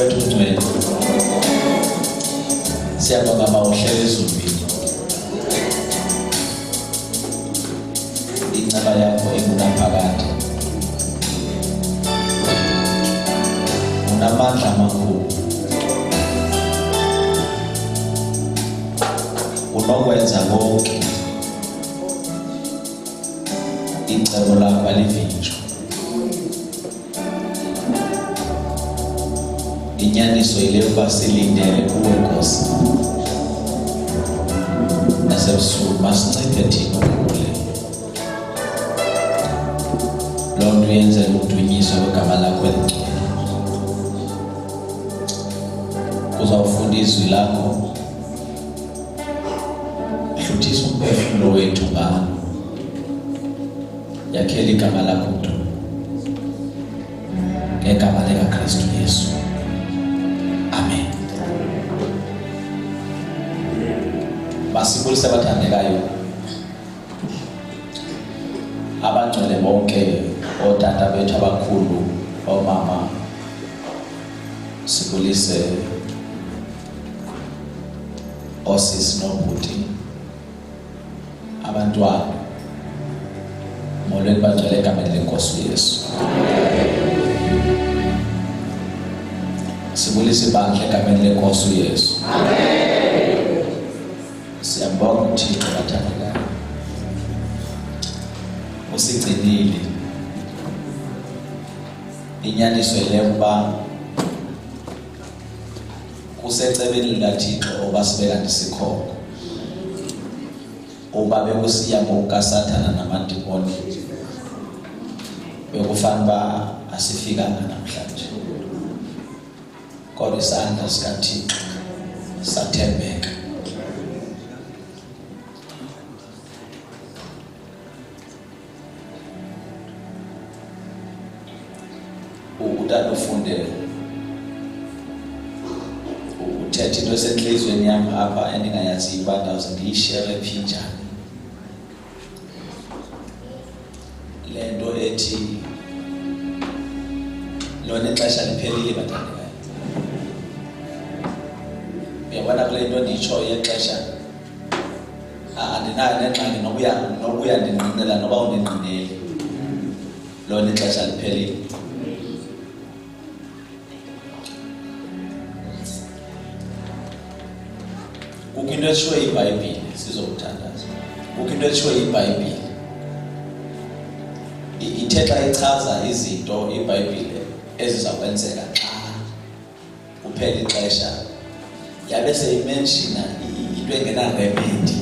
wethu ungcwele siyabonga uhlele ezulwini inceba yakho engunaphakade unamandla amakhulu unokwenza konke icebo lakho alivinjwa inyaniso ile kuba silindele kuwe Nkosi nasebusuku masinciphe thina ukule lo nto yenze udunyiswa kwegama lakho elingcwele uzawufunda izwi lakho hluthisa umphefumulo wethu ngalo yakhela igama lakho mntu ngegama likaKristu Yesu. Amen. Basibulise bathandekayo abangcwele bonke otata bethu abakhulu omama sibulise osisi nobhuti abantwana molweni bangcwele egameni lenkosi Yesu. Sibulise ibandla egameni lenkosi Yesu. Amen. Siyabonga uThixo bathandekayo usigcinile inyaniso ile kuba kusecebeni likaThixo oba sibeka ndisikhona oba bekusiya ngokukaSathana namadimoni bekufana ba asifikanga namhlanje kodwa isandla sikaThixo sathembeka. Utata ufunde uthetha into esenhlizweni yami apha endingayazi uba ndiyishare phi njani le nto ethi lona ixesha liphelile bathandekayo. Uyabona kule nto nditsho yexesha andinayo nengxaki nobuya ndinqinela noba undinqineli lona ixesha liphelile. Kukho into etshiwo iBhayibhile sizokuthandaza. Kukho into etshiwo iBhayibhile ithetha ichaza izinto iBhayibhile ezizakwenzeka xa kuphela ixesha yabe seyimenshina into engena remedy.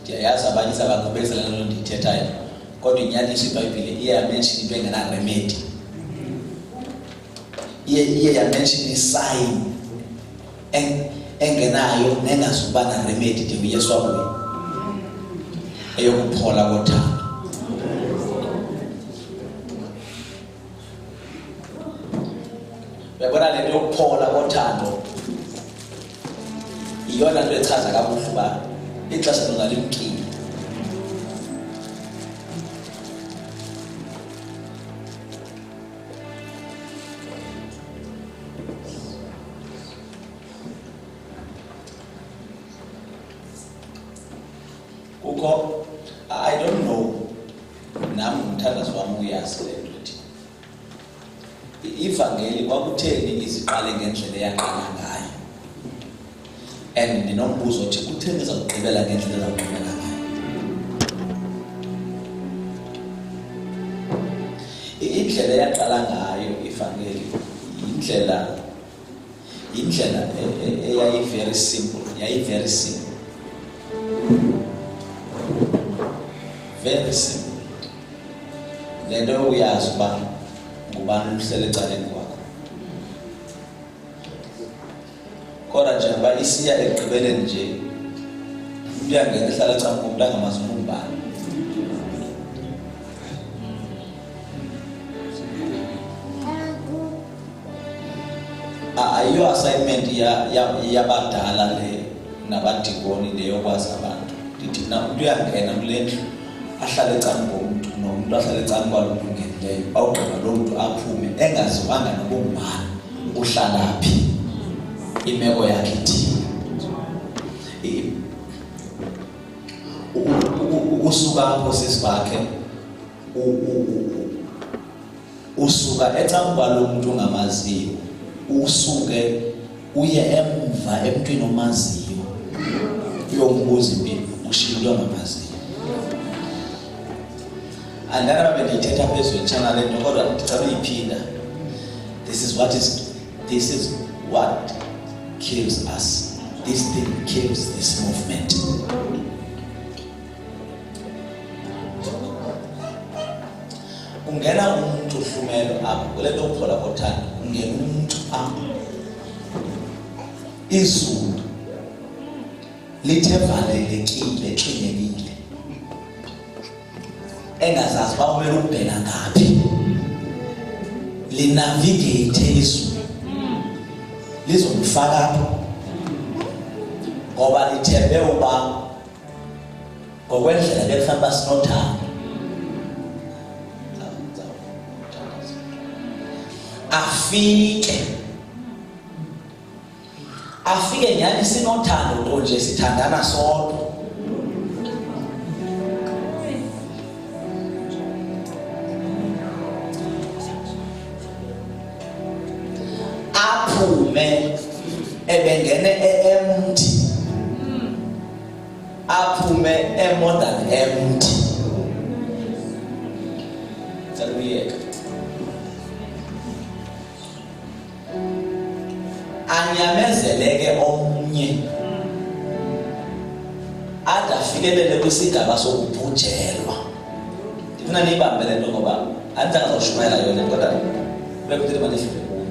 Ndiyayazi abanye sabaqhubezela loo nto ndiyithethayo kodwa inyaniso iBhayibhile iyamenshina into engena remedy. Iye yamenshina isign engenayo nengazuba na remedy de uYesu wabuye eyokuphola kothando. Uyabona le nto yokuphola kothando iyona nto echaza kabuhlungu uba ixesha lona limkile. Kukho I don't know nami umthandazo wami uyazi le nto ethi ivangeli kwakutheni iziqale ngendlela eyaqala ngayo and ndinombuzo othi kutheni izawugqibela ngendlela ezawugqibela ngayo. Indlela eyaqala ngayo ivangeli indlela eyayi very simple, very simple. Very simple. Le nto uyazi uba ngubani uhlele ecaleni kwakho kodwa njengoba isiya ekugqibeleni nje uyangena ehlala ecaleni komuntu angamazi ngubani. Ayiyo assignment yabadala le nabadikoni leyo kwazi abantu. Ndithi na umuntu uyangena kule ndlu ahlale ecaleni komuntu umuntu ahlale encane kwalo muntu ongenileyo awugqiba lo muntu aphume engaziwanga nokungubani uhlalaphi imeko yakhe ithini usuka apho sisibakhe usuka encane kwalo muntu ongamaziyo usuke uye emva emntwini omaziyo uyombuza impilo ushiya lo ngamaziyo. Andana bendithetha phezulu channel lento kodwa ngicela uyiphinda. This is what kills us. This thing kills this movement. Ungena umuntu uhlumelo apho kulento ukuphola kothando ungena umuntu apho izulu lithe valelekile xinekile engazazi ba umele ukubheka ngaphi linavigate izulu lizomfaka apho ngoba lithembe uba ngokwendlela lekufanele sinothando afike nyani sinothando nto nje sithandana sodwa aphume ebengene empty aphume more than empty saluyeka anyamezeleke omnye adafikelele kwisigaba sokubhujelwa. Ndifuna niyibambe le nto ngoba andizawushumayela yona kodwa bekuthi mandifike kuyo.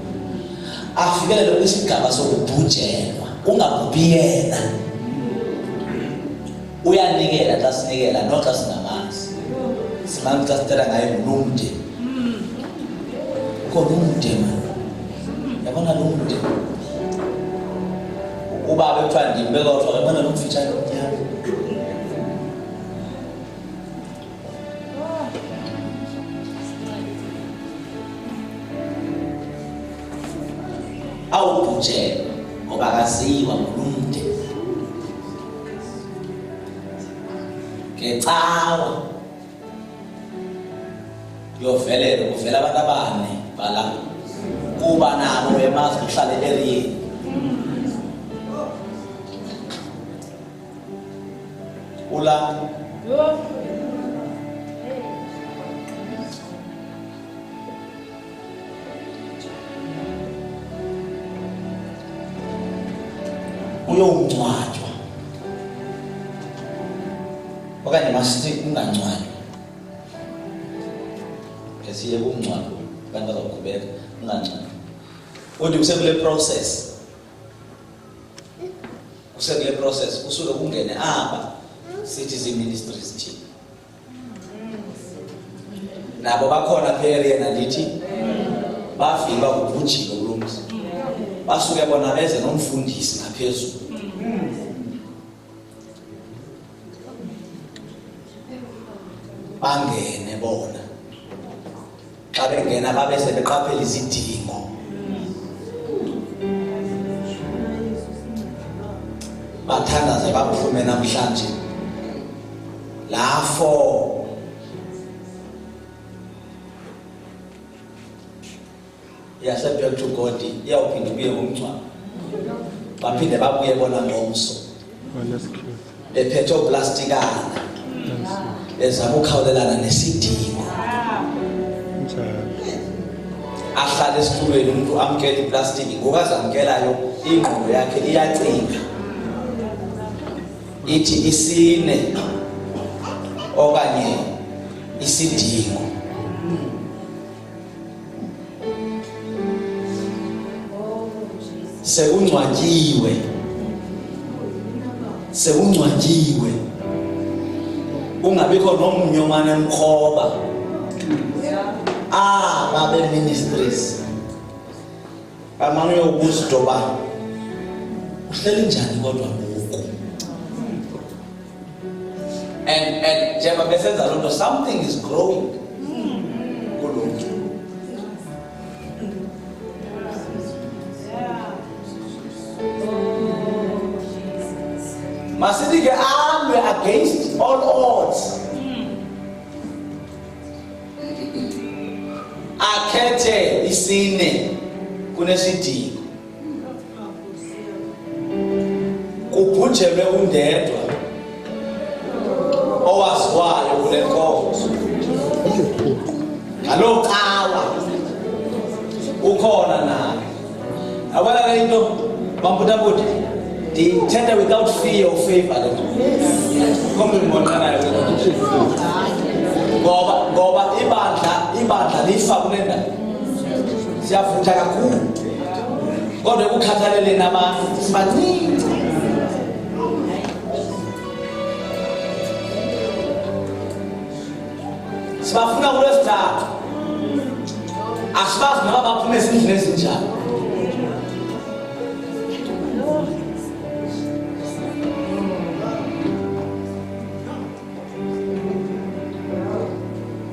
Afikelele kwisigaba sokubhujelwa ungabhubhi yena uyanikela xa sinikela noxa singamanzi simani xa sithetha ngaye ngulumde ukhona umde mani yabona lo mde ubaba ekuthiwa ndimbeka kodwa yabona lo mfitshane omnyama awubhujele ngoba akaziwa ngolumde ngecawa yovelele kuvela abantu abane bala kuba nabo bemazi kuhlala e-areyeni ula uyongcwatshwa okanye masithi ungangcwatshwa ngesiye kungcwatshwa abantu bazawuqhubeka ungangcwatshwa kodwa usekule process usuke kungene apha citizen ministries team nabo bakhona phela nalithi bafika kubhujilo kulomzi basuke bona beze nomfundisi ngaphezulu bangene bona xa bengena babe sebeqaphela izidingo bathandaze baphume namhlanje lafo yase back to God iyawuphinda kuye ngomncwabo baphinde babuye bona ngomso bephethe oplastikana bezama ukukhawulelana nesidingo ahlale esitulweni umuntu amkela iplastiki ngokazamkelayo ingqondo yakhe iyacinga ithi isine okanye isidingo sekungcwatshiwe ungabikho nomnyomane emkhoba babe ministries amanye yokuzidoba uhleli njani kodwa ngoku and njengoba besenza lonto something is growing Masithi ke alwe against all odds. Akhethe isine kunesidingo. Kubhujelwe uNdedwa owaziwayo kule nkonzo. Ngaloo cawa ukhona naye. Abona into bambutambuti tender without fear or favor. Kombe mbona naye ngoba ibandla lifa kulenda siyafutha kakhulu kodwa ukukhathalele nabantu sibaningi. Sibafuna kulesithathu asibazi noma baphume ezindlini ezinjani.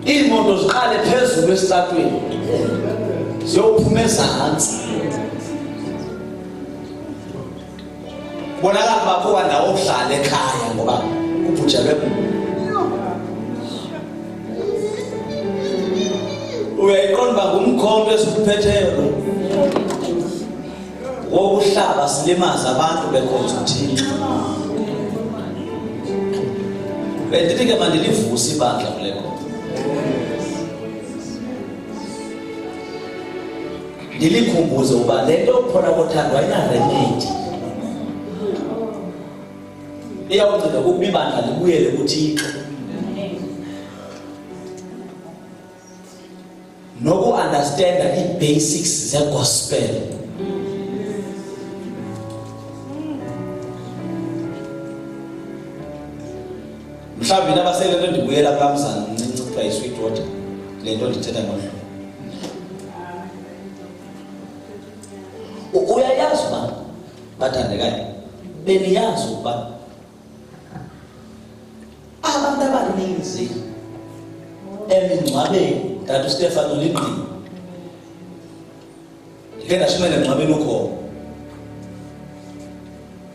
Imoto ziqale phezulu esitratweni ziyophuma ezantsi. Bonakala bakho kwandawo ohlala ekhaya ngoba ubhujelwe. Uyayiqonda ngumkhombe esiphetheyo lo. Wokuhlaba silimaza abantu bekhonza uThixo. Bendithi ke mandilivusa ibandla kuleko. Ndilikhumbuze uba lento yokuphona kothando ayinaremedi. Iyawunceda ukuba ibandla libuyele kuThixo. Noku-understanda i-basics ze-gospel. Mhlawumbi nabasele lento ndibuyela kamzana mncinci kuthiwa yi-sweet water. Le nto ndithetha ngolo. Uyayazi uba bathandekayo beniyazi ukuba abantu abaninzi emingcwabeni Tata Stefano Lindlini ndike ndashimela emngcwabeni ukhona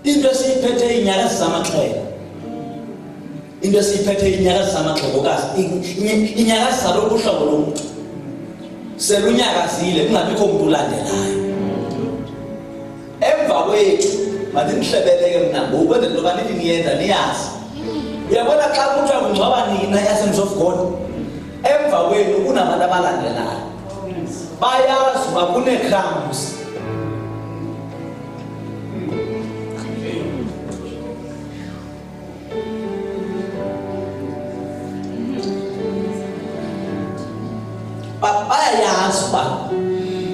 into esiyiphethe inyakazi zamaxhego, into esiyiphethe inyakazi zamaxhegokazi, inyakazi zalolu hlobo lomuntu selunyakazile kungabikho umuntu ulandelayo emva kwethu. Mandinihlebeleke mna ngokwenzela into yoba nithi niyenza niyazi. Uyabona xa kuthiwa kungcwaba nina yaSons of God, emva kwenu kunabantu abalandelayo bayazi uba kune-crumbs. Bayayazi uba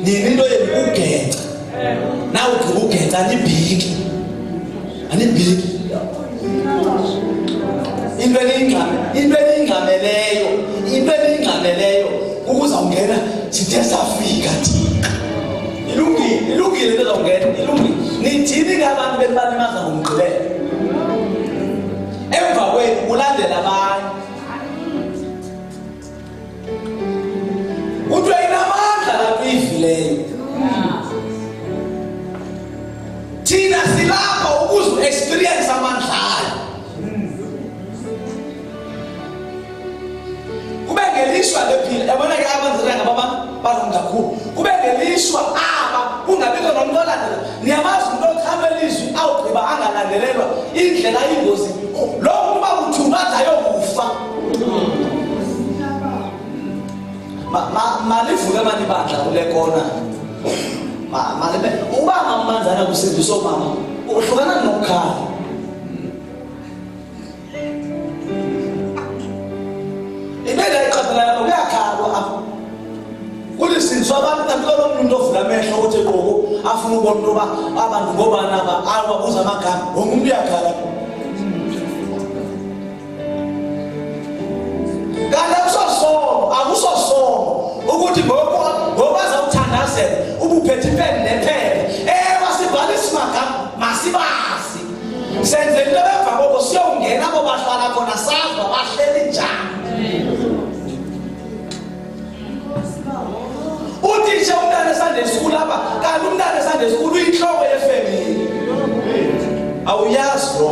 nini into yenu kugenca, nawe ugqiba ugenca anibhiki into eliyingxameleyo ukuzawungena sithe safika thina. Ilungile into ezawungena, ilungile. Nithini ngabantu benibalimaza ngomgqibelo emva kwenu kulandela abanye. Kuthiwa inamandla lapho ivileyo. Thina silapha ukuze u-experience amandla. Kube ngelishwa lephila, yabona ke abanzela ngaba bazangakhulu. Kube ngelishwa aba kungabikho nomuntu olandela. Niyamazi umuntu okhamba elizwi awugqiba angalandelelwa indlela ingozi. Lo muntu bakuthumbaza yokufa. Malivuke manibandla kule kona. Malibe uba ngamanzana kusenziso mama uhlukana nokukhala. Ibela iqaphela lokuyakhalwa apha. Kulisinzwa abantu nabikho umuntu ovula amehlo ukuthi qoko afuna ubona into yoba abantu ngobani aba awabuza amagama wonke umuntu uyakhala. Akusosono ukuthi ngoba zawuthandazela ubuphethe ipeni nephepha masibhale isimagama masibazi senze into emva koko siyongena abo bahlala khona sazi bahleli njani. Uthi nje umntana eSunday school apha kanti umntana eSunday school uyinhloko yefamily awuyazi lo.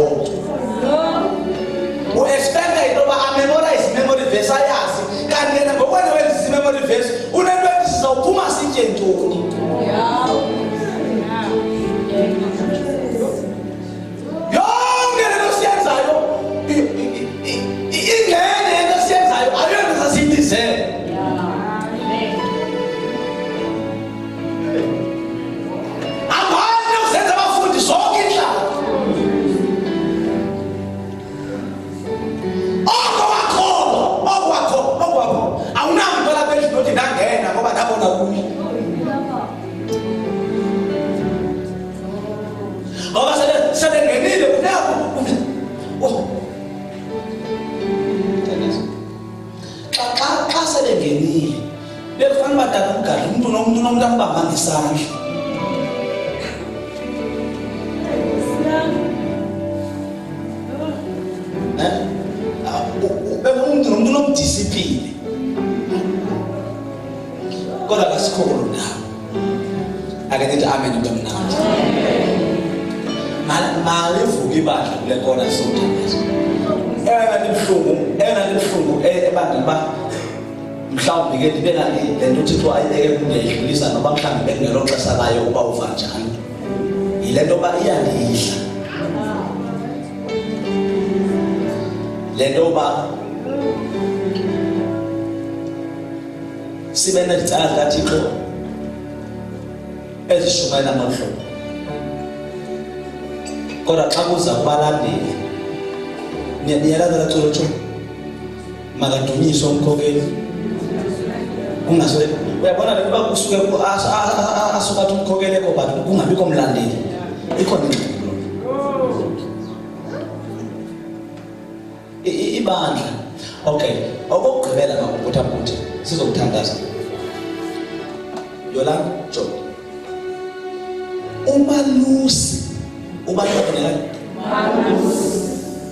ambamba ngesandla. Umuntu nomdiscipline. Kodwa kasikhulu nawe. Ake nithi amen ntomnandi. Mali vuka ibandla kule kona sothandazwa. Enganibhlungu ebantwini ba mhlawumbe ke libe kanti lento uThixo ayibeke kungeyidlulisa noba mhlawumbe bekungelo xesha layo uba uva njani. Yilento ba iyandidla. Lento ba sibe nezicala zikaThixo ezishumayela amahlobo. Kodwa xa kuza kubalandeli niyalandela Thixo makadunyiswe umkhokheli. Ungasoke uyabona le kuba kusuke asuka athi umkhokheli ekho but kungabikho mlandeli. Ikhona ingxelo. Ibandla. Okay, okugqibela ngokuthambuthi sizokuthandaza. Yolanda Job. Umalusi ubalulekile.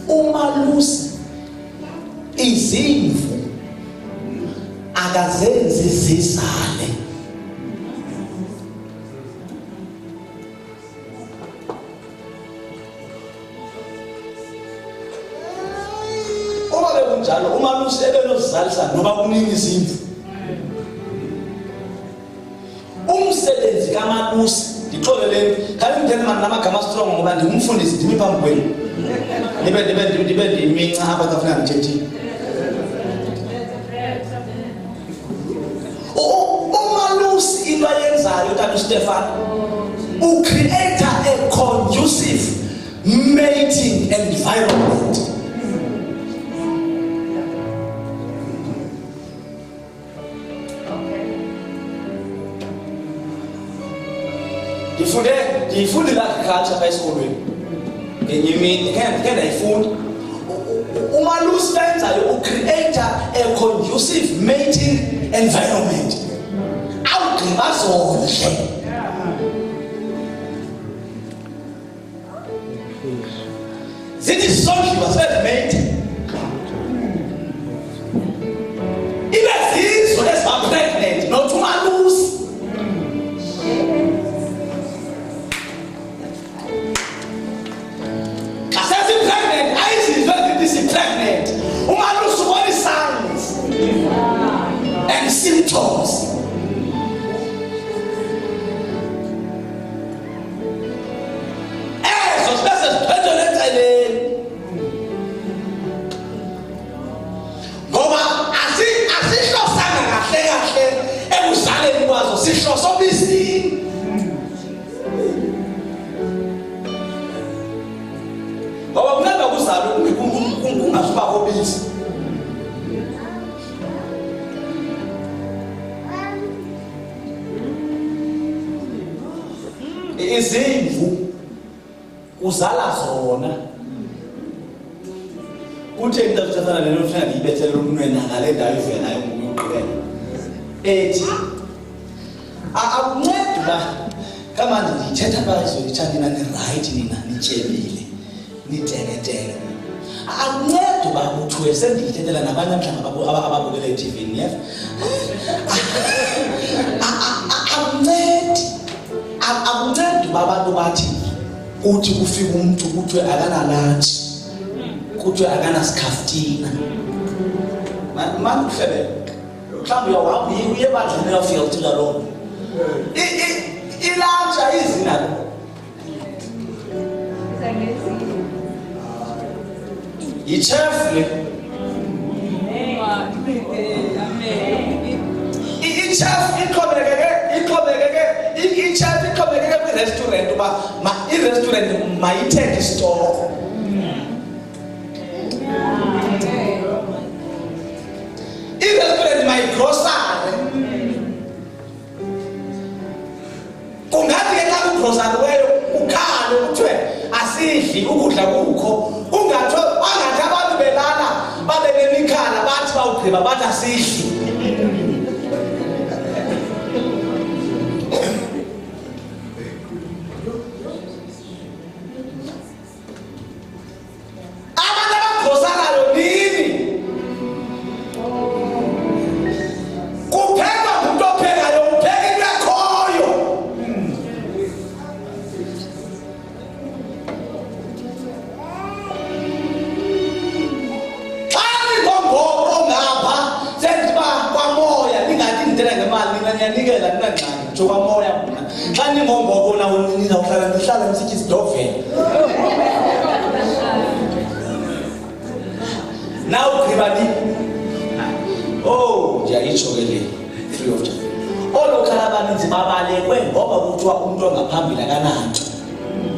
Umalusi izimvu akazenzi zizale. Uma bekunjalo umalusi ebenozizalisa noba kuningi izimvu. Umsebenzi kamalusi ndixoleleni kanti ngithele manje namagama strong ngoba ndingumfundisi ndimi phambi kwenu. Ndibe ndiminca apha kafuna ngithethile. Umalusi into ayenzayo kanti uStefan ucreate a conducive mating environment. Ndifunde agriculture by esikolweni. Ngiyimi can ayifunda. Umalusi benzayo ucreate a conducive mating environment. Awugqiba zonke. Zithi zonke basebemate. Ibe zizwe eziba pregnant not umalusi. Pregnant. Umalusi ubona signs and symptoms. Ezo sibese siphethe lentsele. Ngoba asihlosanga kahle ekuzaleni kwazo sihloso obisini. Ngoba kunaba kuzalo ungasuka obisi. Izimvu uzala zona. Uthe into efana lento ufuna ngiyibethele umnweni ngale ndawo ivela nayo ngokuqhubeka. Ethi akuncedi ba kamanje ngithetha bayizo ngithandina ni right nina nitshebile. Niteletele akuncedi uba kuthiwe sendiyithethela nabanye mhlanga ababukela eTV yes akuncedi uba abantu bathi uthi kufika umuntu kuthiwe akanalunch kuthiwe akanasikhafutina manje kuhlebe mhlawumbe uyawuhamba uye ebandleni uyafika uthi lalo ilunch ayizina ichefle ichef iqhubekeke kwi-restaurant uba i-restaurant mayithethe isitoko. I-restaurant mayigrosare. Kungathi ke xa kugrosariweyo ukhale kuthiwe asidli ukudla kukho ungathi abantu belala babeke imikhala bathi bawugqiba bathi asidli. ngisuka moya mina xa ningombo bona nizawuhlala nihlala nisithi isidovela now gribani oh ndiyayitsho ke le free of charge olokhala abaninzi babalekwe ngoba kuthiwa umuntu ongaphambili akananto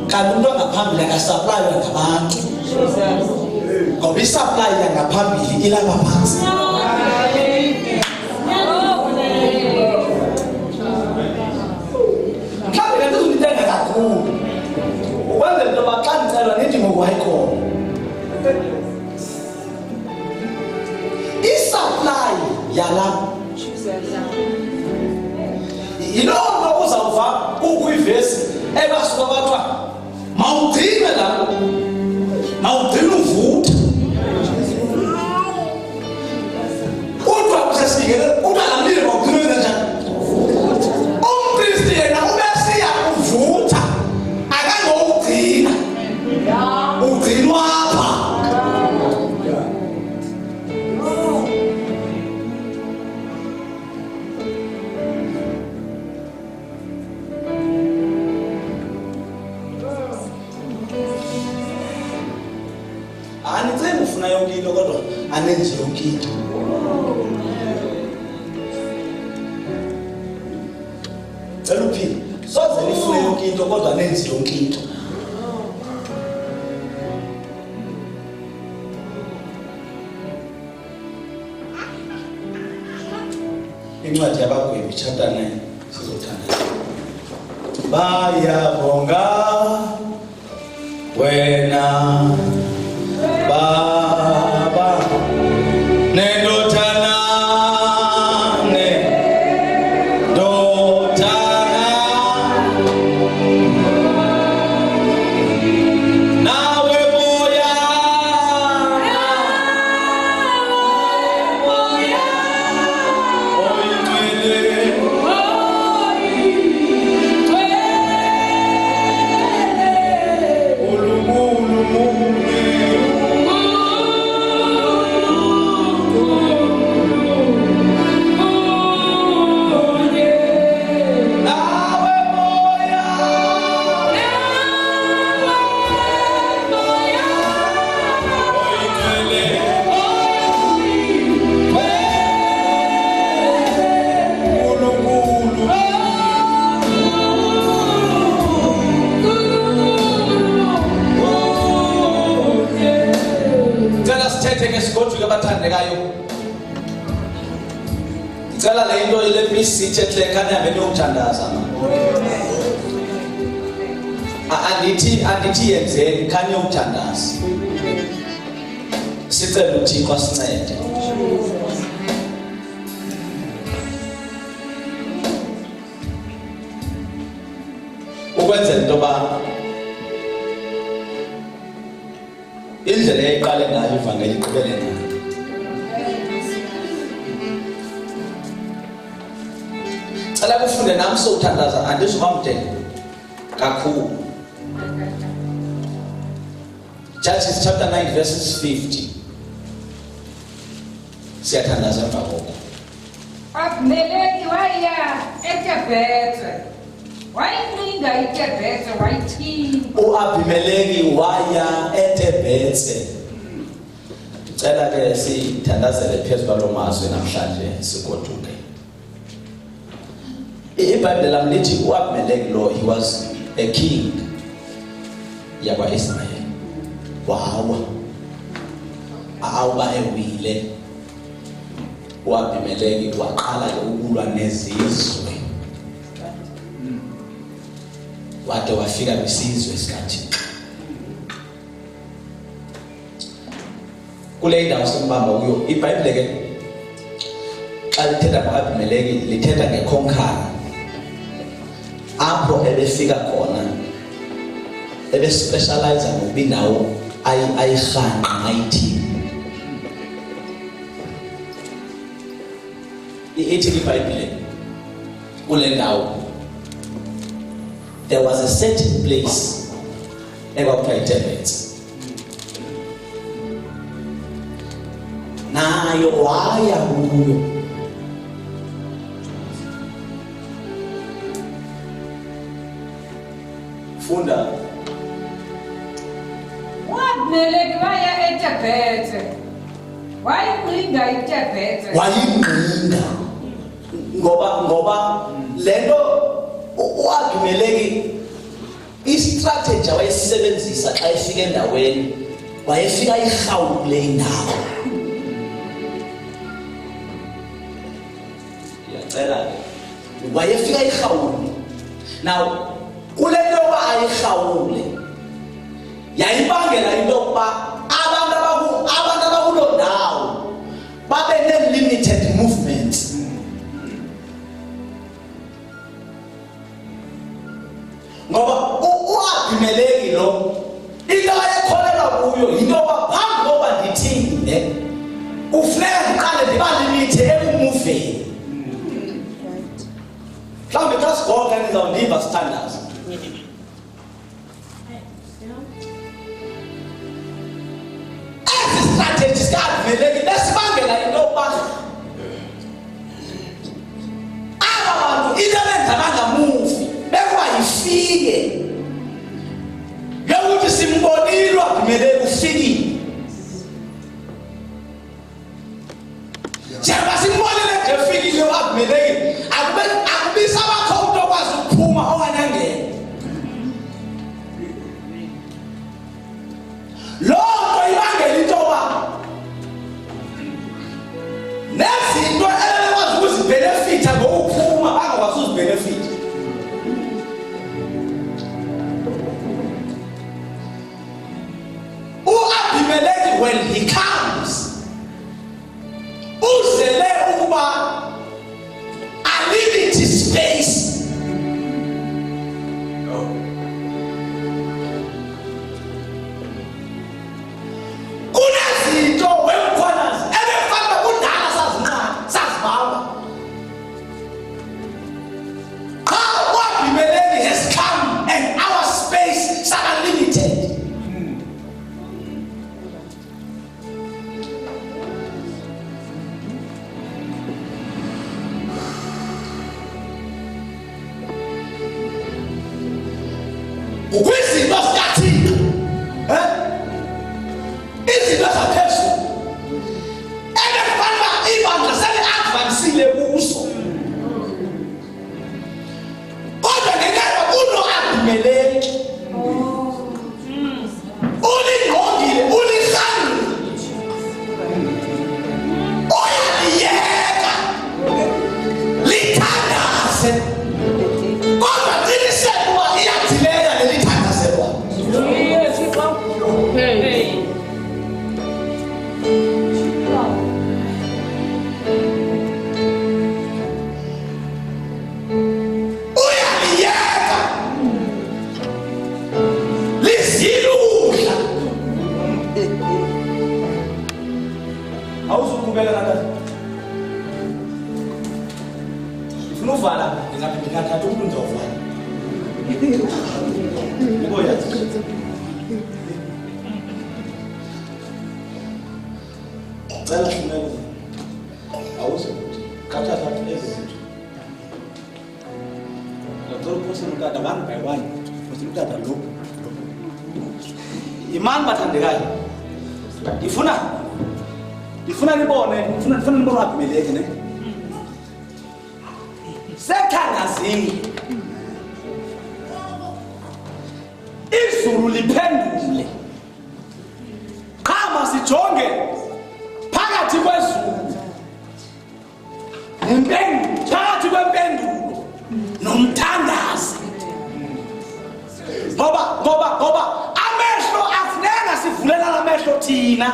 kanti umuntu ongaphambili akasaplaywa ngabantu ngoba isupply yangaphambili ilapha phansi mhlawumbe kanti uzunitenga kakhulu ukwenzela into yoba xa ndicelwa nithi ngokuwayikhona isupply yalapha yiloo nto uzawuva kukwivesi ebasuka bathiwa mawugcine la mawugcine uvutha kodwa kusesikele ungalamile mawugcine njani umpristi yena ubesiya uvutha akangowugcina ugcinwa apha anitsenge ufuna yonke into kodwa anenzi yonke into cela uphile soze nifune yonke into kodwa anenzi yonke into incwadi yabagwebi chapter 9 sizothanda bayabonga wena Baba Nedotana Nedotana Nawe moya Cela le into ile bisithi ehlekana yabe nokuthandaza andithi yenzeni khanye ukuthandaza sicela uThixo asincede ukwenzela into ba indlela eyiqale ngayo ivangeli iqhubele ngayo cela kufunde nami sokuthandaza andizubamde kakhulu Judges chapter 9 verses 50 siyathandaza emva koko Abimeleki waya eTebhethe wayincinga iTebhethe wayithinta uAbimeleki waya eTebhethe cela ke sithandazele phezu kwalo mazwi namhlanje sigoduke iBhayibheli lami lithi uAbimeleki lo he was a king yakwa-Israel wawa awuba ewile uAbimeleki waqala ukulwa nezizwe wade wafika kwisizwe sikaThixo kule indawo simbamba kuyo iBhayibheli ke xa lithetha ngoAbimeleki lithetha ngeconqueror apho ebefika khona ebespecialize ngobindawo ayirhanqa ayithi ithi iBhayibheli kule ndawo there was a certain place ekwakuthiwa iTebhethe nayo waya kuyo Funda. Wabeleki waya eTebethe. Wayingqinga iTebethe. Wayingqinga. Ngoba lento uAbimeleki istrategy wayesebenzisa xa efika endaweni wayefika ihawule indawo. Yacela wayefika ihawule. Now kule nto ayihawule yayibangela into yokuba abantu abakuloo ndawo babe ne-limited movements. Ngoba uAbimeleki lo into ayekholelwa kuyo yinto yoba phambi koba ndithini kufuneka ndiqale ndibalimithe ekumuveni. Mhlawumbi xa sigoka nizawundiva sithandaza. Ezi strategies kaAbimeleki besibangela into yokuba aba bantu into benza bangamuvi bekuba yifike yokuthi simbonile uAbimeleki ufikile. Njengoba simbonile nje ufikile uAbimeleki akubisa abakho umuntu okwazi ukuphuma okanyangena. Lokho ibangela into yoba nezinto ebekwazi ukuzibhenefitha ngokuphuma bangakwazi uzibhenefitha. uAbimeleki when he comes uzele ukuba alimit space. Kunezinto wemkhona ebefana kudala sazibamba. Xa uAbimeleki has come and our space is limited. Ukwizinto zikaThixo izinto zaphezulu ebefana ibandla seli-advansile kuso, kodwa ngenxa unoAbimeleki ulingqongile ulirhangile uyaliyeka lithandaze, kodwa qiniseka iyadileka lelithandazelwa. Uyaliyeka liziludla. Awuzuqhubeka kanti ufuna uvala ngingakhatha umuntu ngizovala. Cela hlumela awuze kathatha lezi zinto. Ngicela uphose umntana one by one. Phose umntana lo. Imani bathandekayo. Ngifuna nibone uAbimeleki ne. Sekhanazile. Izulu liphendule. Qha sijonge phakathi kwezulu nempendulo, phakathi kwempendulo nomthandazi. Ngoba amehlo afuneka sivulela amehlo thina.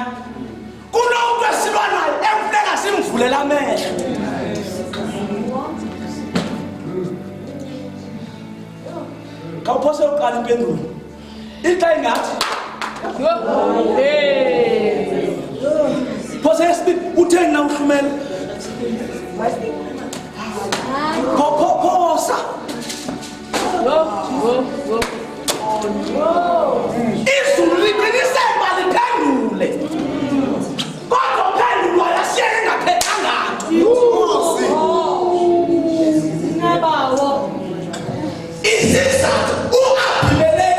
Kunomuntu esilwa naye efuneka simvulela amehlo. Kawuphose uqala impendulo. Into ingathi phose yesibili utheni na uhlumela? Phosa. Izulu liqiniseka liphendule. Kodwa uphendulwa yasiyeke ngaphethanga. Isizathu uAbimeleki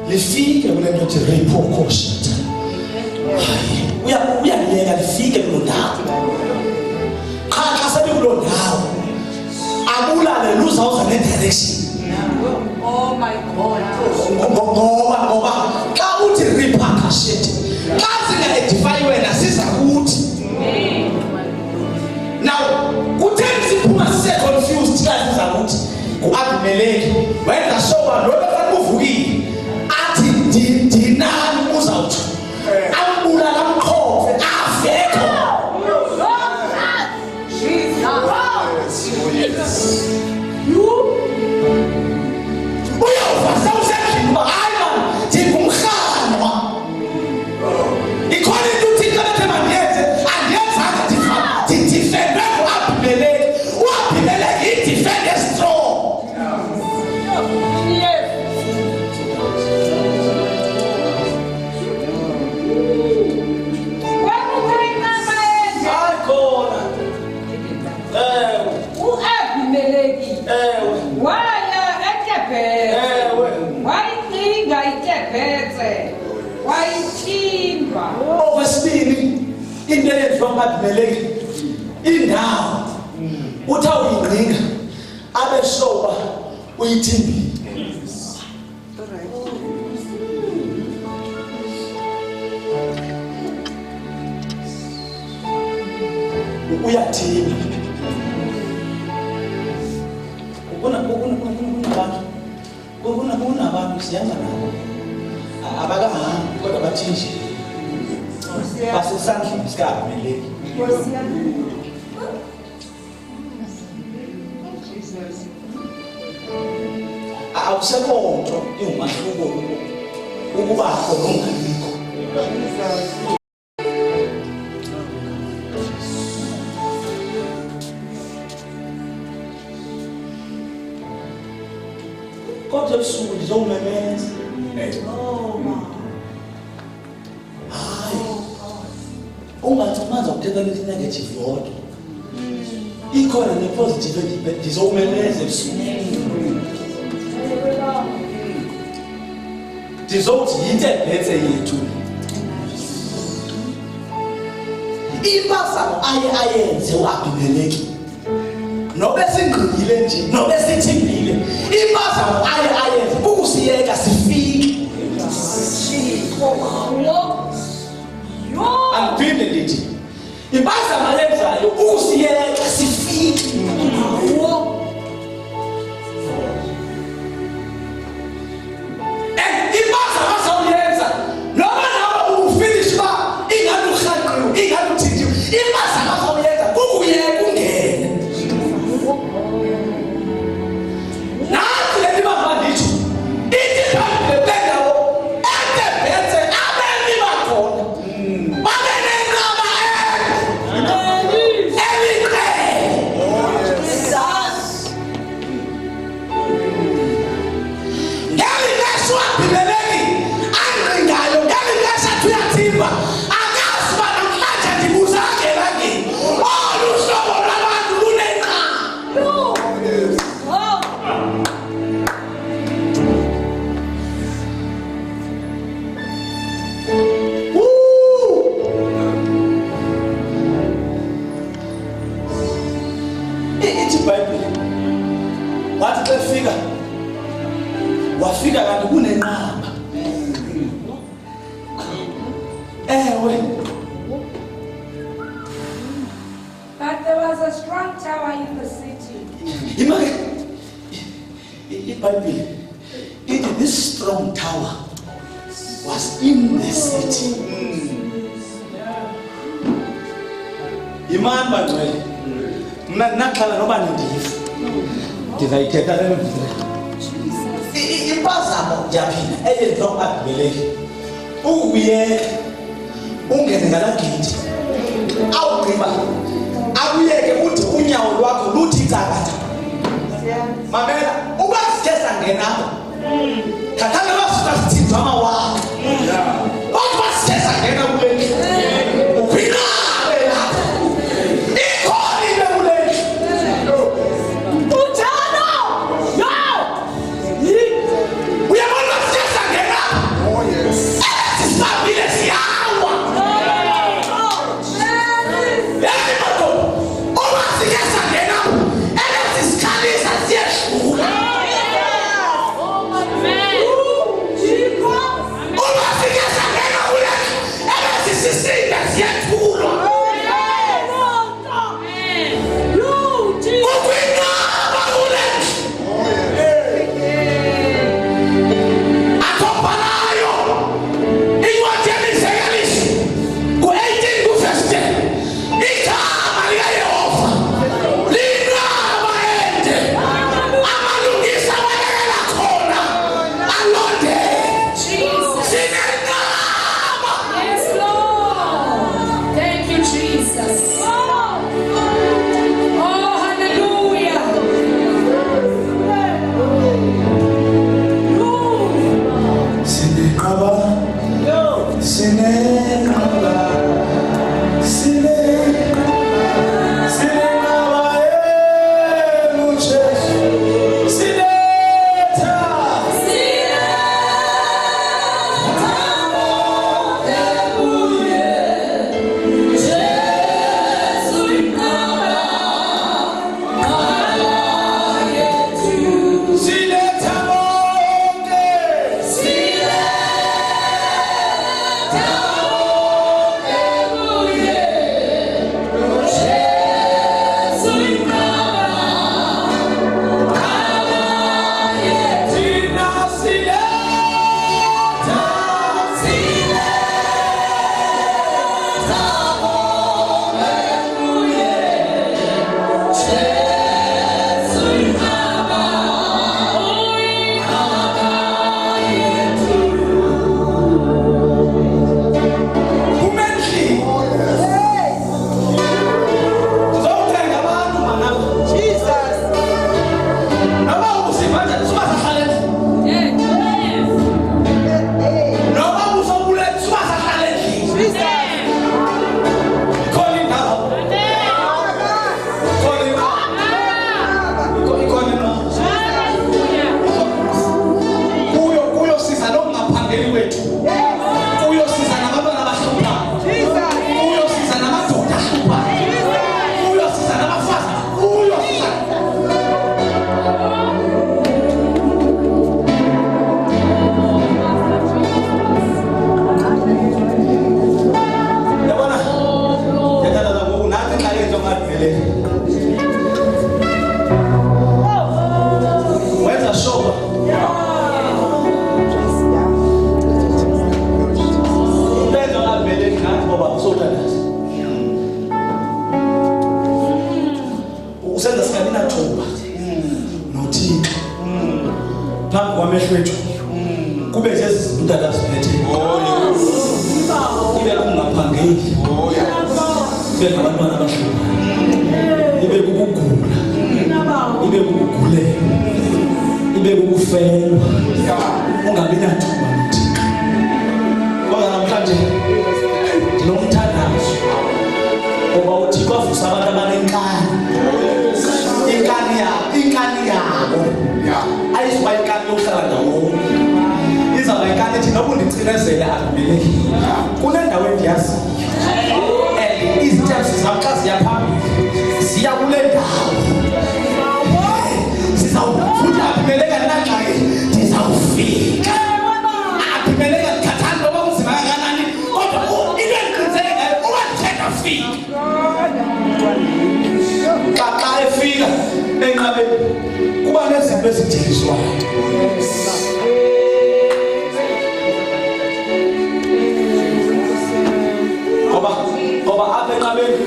lifike kule nto ethi repercussion. Uyaliyeka lifike kulo ndawo. Xa sebe kulo ndawo abulale luzawuza ne-direction. Oh my God. Ngoba xa uthi repercussion xa zinga-edify wena siza kuthi. Now kutheni siphuma sise-confused xa siza kuthi ku-Abimeleki wenza soba lo befana uvukile athi ndinani uzawuthi ambulala amqhofe afekho. Uyova sawusendlini uba hayi man ndingumrhanwa ikhona into uthixo bethe mandiyenze andiyenzanga ndidifendwe ngu-Abimeleki. U-Abimeleki idifende strong. Okwesibili into eyenziwa ngu-Abimeleki indawo uthi awuyingqinga abe soba uyithembile. Uyathimba kunabantu siyenza nabo abakahambi kodwa bathinjile basesandleni sika-Abimeleki. Akusekho nto ingumahluko ukubakho nongabikho. Kodwa ebusuku ndizowumemeza. Hayi ungathi umanza ukuthetha into negative yodwa ikhona ne-positive ndizowumemeza ebusuku. Ndizowuthi yinto ebhethe yethu impazamo ayenze u-Abimeleki nobe singqingile nje nobe sithembile impazamo ayenze ukusiyeka sifike. Angiphinde ndithi impazamo ayenzayo ukusiyeka sifike. Impazamo azawuyenza noma nawe ufinish ba ingani uhanqiwe ingani uthinjiwe impazamo azawuyenza kukuyeka ungene. Nathi le nto banganditsho ithi phambili bendawo etebhethe abemi bakhona babenenqaba u-Abimeleki angqingayo ngeli xesha athi uyathimba akazi uba namhlanje ndibuzake elangeni olu hlobo lwabantu lunenqaba. Ithi iBhayibhile wathi xa efika wafika kanti kunenqaba. Ewe But there was a strong tower in the city. imake iBhayibhile ithi this strong tower was in the city. Imani bangcwele mna ndinaxhala noba nindiva ndizayithetha le mvile. Impazamo ndiyaphinda eyenziwa ngu-Abimeleki ukuyeka ungene ngalaa gate awugqiba akuyeke uthi unyawo lwakho luthi cakatha. Mamela uba sithe sangenapho khathana basuka sithinjwa amawaka kodwa sithe sangena kule uphinabe lapho ikhona into kule utshano yo uyabona sithe sangenapho kube nje utata siphethe ibe kungaphangeli ibe ngabantwana abahluphana ibe kukugula ibe kukugulela ibe kukufelwa ungabi nathuba noThixo kodwa namhlanje ndinomthandazo ngoba uThixo avusa abantu abanenkani inkani yabo ayizuba inkani yokuhlala ndawonye izawuba inkani ethi noba undicinezela akumeleki kunendawo endiyaziyo and iziteps zam xa ziya phambili ziya kule ndawo sizawuvuta aphimeleka nangxaki ndizawufika aphimeleka ndithathani noba unzima kangakanani kodwa into endiqiniseke ngayo uba ndithetha fika xa efika enqabeni kuba nezinto ezithengiswayo ngoba apha enqabeni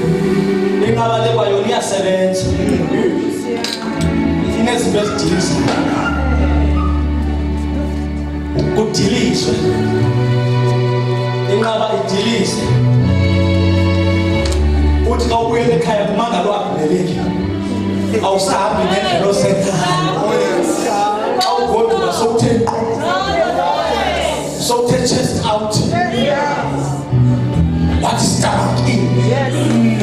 inqaba le kwayona iyasebenza inezinto ezidilisayo kudiliswe inqaba idilise uthi xa ubuyela ekhaya kumangalo aphumeleki awusahambi ngendlela osekhaya xa ugoduka sowuthe chest out but stomach in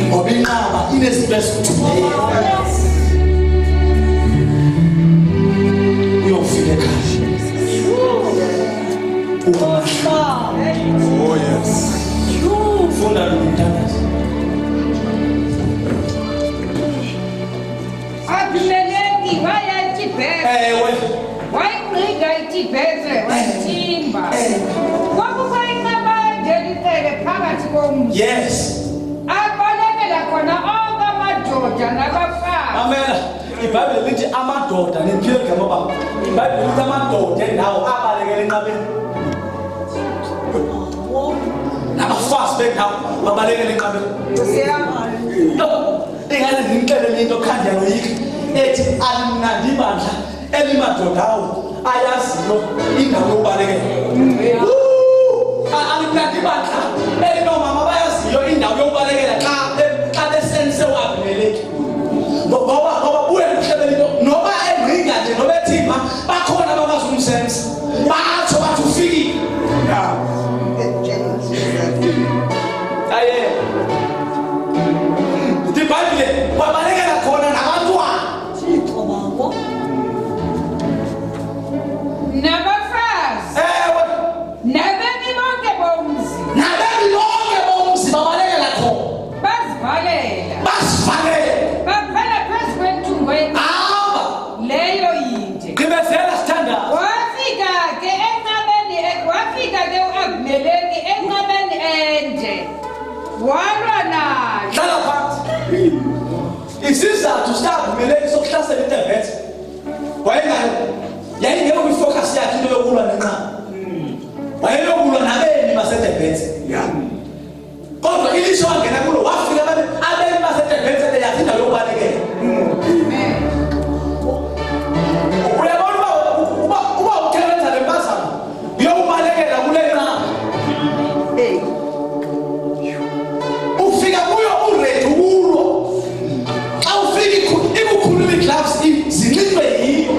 ngoba inqaba inezinto ezithuleyo uyofika ekhaya oh yes funda nomthandazo Aphimeleki wayayithibheze wayiqhiga ithibheze wayitimba kwakuba inqaba endelisele phakathi komzi yes abalekela khona onke amadoda nabafazi amela iBhayibheli lithi amadoda niphile ngama baba iBhayibheli lithi amadoda endawo abalekela enqabeni nabafazi bendawo babalekela enqabeni no ingane ngimxelele into khandi yaloyika ethi alinandibandla elimadodawo ayaziyo indawo yokubalekela alinandibandla elinomama bayaziyo indawo yokubalekela xa besense waphimeleki ngoba buye mhlebele into noba engqinga nje noba ethimba bakhona abakwazi umsense batsho bathi ufikile aye iBhayibheli babalekela khona nabantwana nabafazi nabemi bonke bomzi babalekela khona bazivalela baphela phezu kwentungo leyo yinde gqibezela sithandazo wafika ke u-Aphimeleki enqabeni ende walwa nayo hlala phansi isizathu sika-Aphimeleki sokuhlasela intebhethe yayingekho kwifocus yakhe into yokulwa nenqaba wayeyokulwa nabemi basetebhethe kodwa ilishwa wangena kulo wafika abemi basetebhethe yathi indawo yokubalekela uyabona uba ukhelenza le mpazamo uyokubalekela kule nqaba ufika kuyo uredi kulo xa ufika ikukhulula igloves zinxitywe yiyo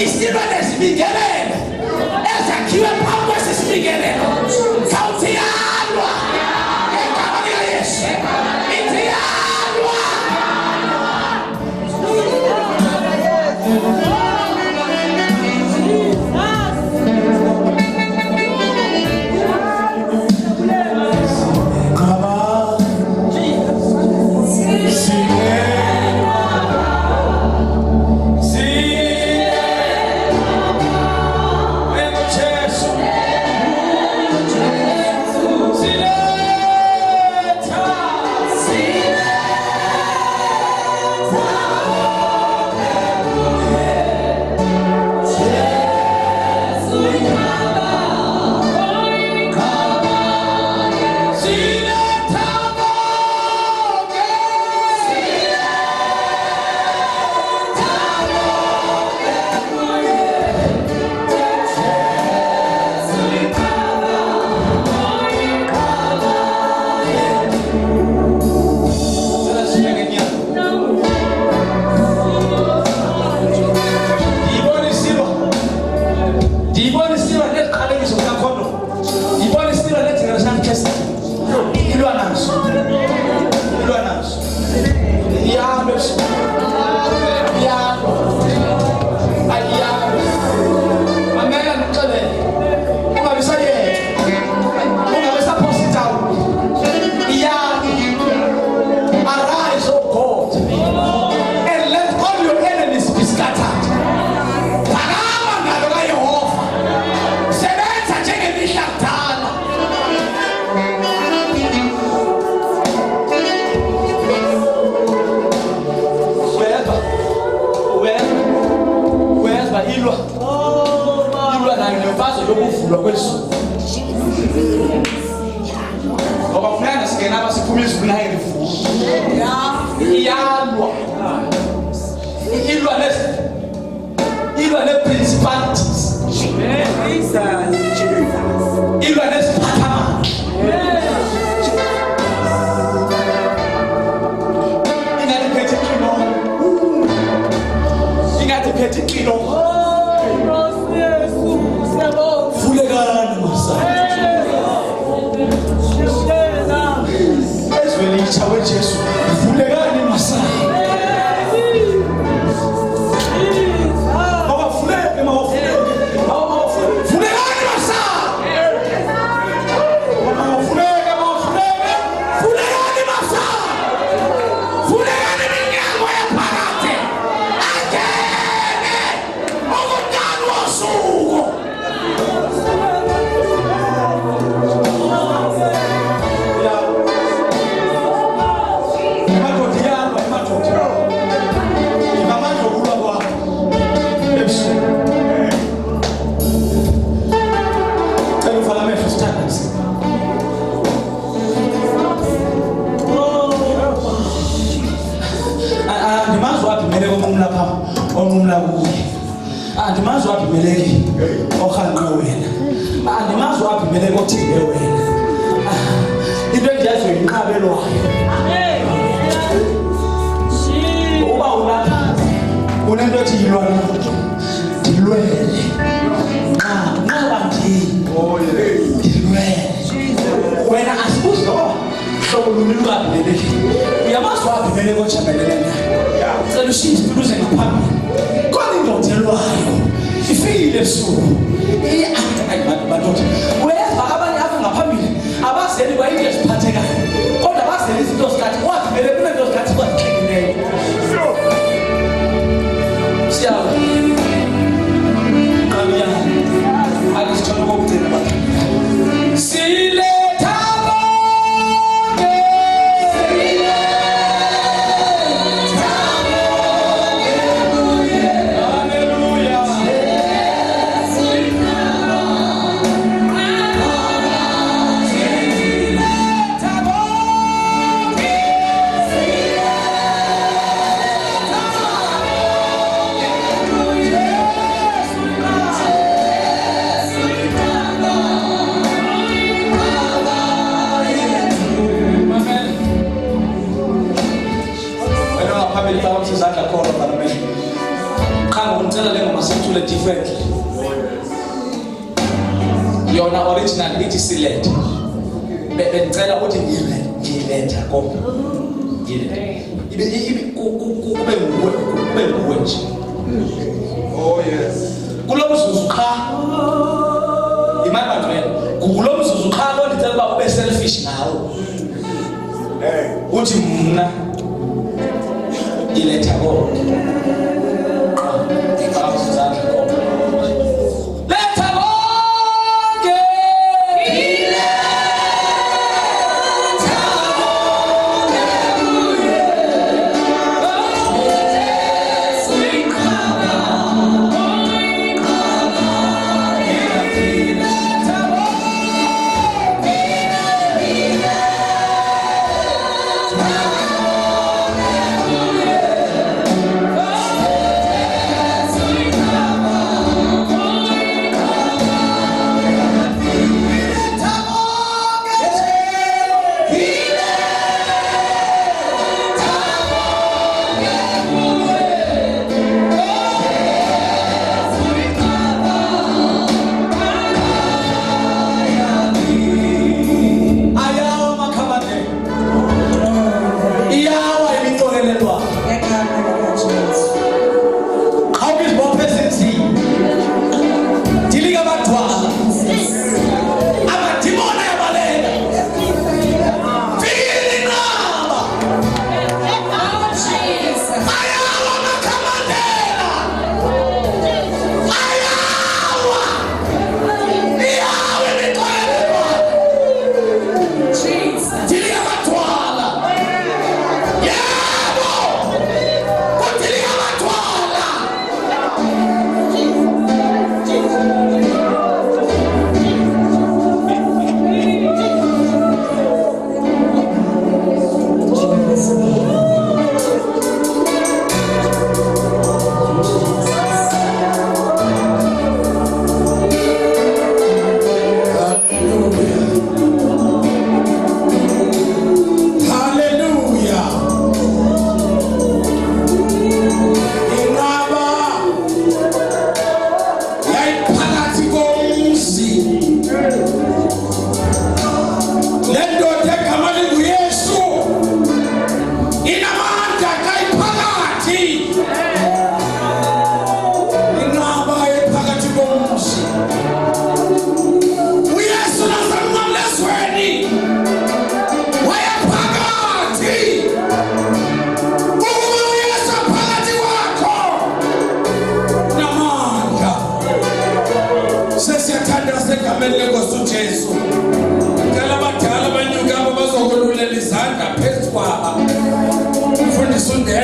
isilwane sibikelele ezakhiwe phambi kwesisibikelelo sawuthiyalwa egama likaYesu ithiyalwa. bayithule differently. Yona original ithi silethe. Bengicela ukuthi ngiletha konke. Ibe kube nguwe nje. Oh yes. Kulomzuzu qha. Imali wena. Kulomzuzu qha lo ndicela uba ube selfish ngawo. Uthi mina iletha konke. Buss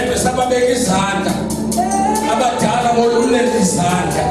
Ndedwa sababeka izandla abadala bolulela izandla